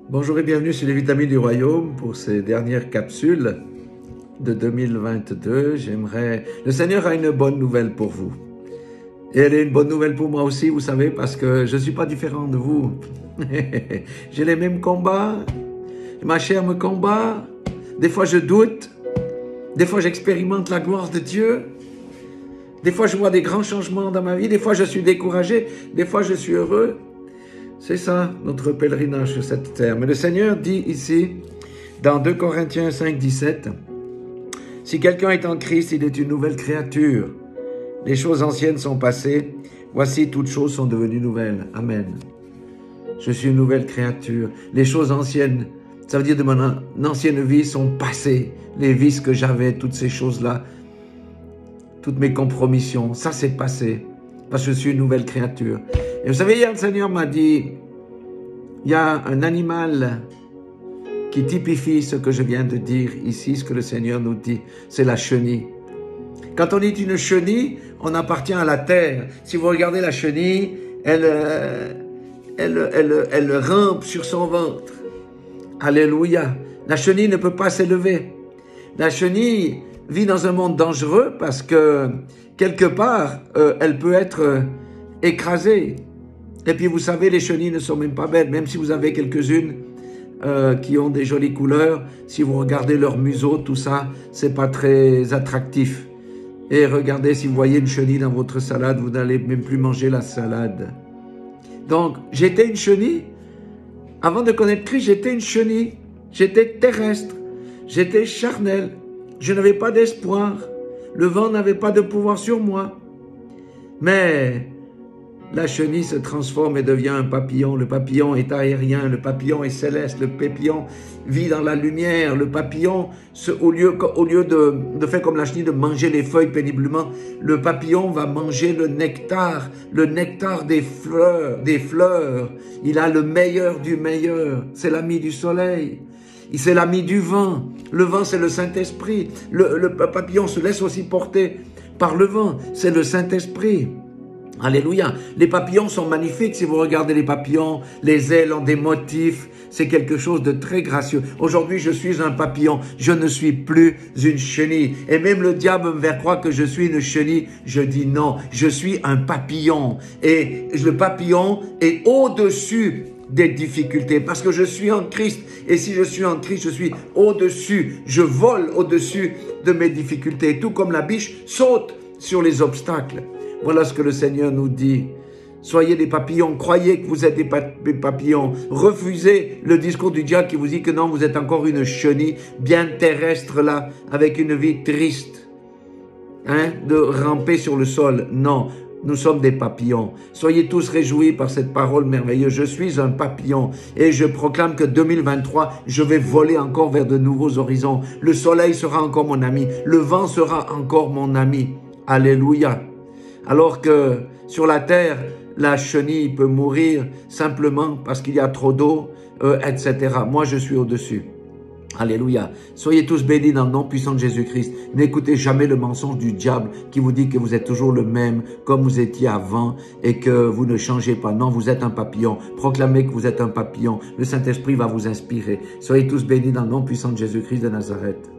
Bonjour et bienvenue sur les Vitamines du Royaume pour ces dernières capsules de 2022. Le Seigneur a une bonne nouvelle pour vous. Et elle est une bonne nouvelle pour moi aussi, vous savez, parce que je ne suis pas différent de vous. J'ai les mêmes combats, ma chair me combat, des fois je doute, des fois j'expérimente la gloire de Dieu, des fois je vois des grands changements dans ma vie, des fois je suis découragé, des fois je suis heureux. C'est ça, notre pèlerinage sur cette terre. Mais le Seigneur dit ici, dans 2 Corinthiens 5, 17, « Si quelqu'un est en Christ, il est une nouvelle créature. Les choses anciennes sont passées. Voici, toutes choses sont devenues nouvelles. Amen. Je suis une nouvelle créature. Les choses anciennes, ça veut dire de mon ancienne vie, sont passées. Les vices que j'avais, toutes ces choses-là, toutes mes compromissions, ça c'est passé. Parce que je suis une nouvelle créature. » Et vous savez, hier, le Seigneur m'a dit, il y a un animal qui typifie ce que je viens de dire ici, ce que le Seigneur nous dit, c'est la chenille. Quand on est une chenille, on appartient à la terre. Si vous regardez la chenille, elle rampe sur son ventre. Alléluia. La chenille ne peut pas s'élever. La chenille vit dans un monde dangereux parce que, quelque part, elle peut être écrasée. Et puis vous savez, les chenilles ne sont même pas belles, même si vous avez quelques-unes qui ont des jolies couleurs, si vous regardez leur museau, tout ça, c'est pas très attractif. Et regardez, si vous voyez une chenille dans votre salade, vous n'allez même plus manger la salade. Donc, j'étais une chenille. Avant de connaître Christ, j'étais une chenille. J'étais terrestre. J'étais charnel. Je n'avais pas d'espoir. Le vent n'avait pas de pouvoir sur moi. Mais la chenille se transforme et devient un papillon. Le papillon est aérien, le papillon est céleste, le papillon vit dans la lumière. Le papillon, au lieu de faire comme la chenille, de manger les feuilles péniblement, le papillon va manger le nectar des fleurs. Il a le meilleur du meilleur. C'est l'ami du soleil. C'est l'ami du vent. Le vent, c'est le Saint-Esprit. Le papillon se laisse aussi porter par le vent. C'est le Saint-Esprit. Alléluia. Les papillons sont magnifiques. Si vous regardez les papillons, les ailes ont des motifs. C'est quelque chose de très gracieux. Aujourd'hui, je suis un papillon. Je ne suis plus une chenille. Et même le diable me fait croire que je suis une chenille. Je dis non. Je suis un papillon. Et le papillon est au-dessus des difficultés parce que je suis en Christ. Et si je suis en Christ, je suis au-dessus. Je vole au-dessus de mes difficultés. Tout comme la biche saute sur les obstacles. Voilà ce que le Seigneur nous dit. Soyez des papillons, croyez que vous êtes des papillons. Refusez le discours du diable qui vous dit que non, vous êtes encore une chenille bien terrestre là, avec une vie triste. De ramper sur le sol. Non, nous sommes des papillons. Soyez tous réjouis par cette parole merveilleuse. Je suis un papillon et je proclame que 2023, je vais voler encore vers de nouveaux horizons. Le soleil sera encore mon ami. Le vent sera encore mon ami. Alléluia. Alors que sur la terre, la chenille peut mourir simplement parce qu'il y a trop d'eau, etc. Moi, je suis au-dessus. Alléluia. Soyez tous bénis dans le nom puissant de Jésus-Christ. N'écoutez jamais le mensonge du diable qui vous dit que vous êtes toujours le même comme vous étiez avant et que vous ne changez pas. Non, vous êtes un papillon. Proclamez que vous êtes un papillon. Le Saint-Esprit va vous inspirer. Soyez tous bénis dans le nom puissant de Jésus-Christ de Nazareth.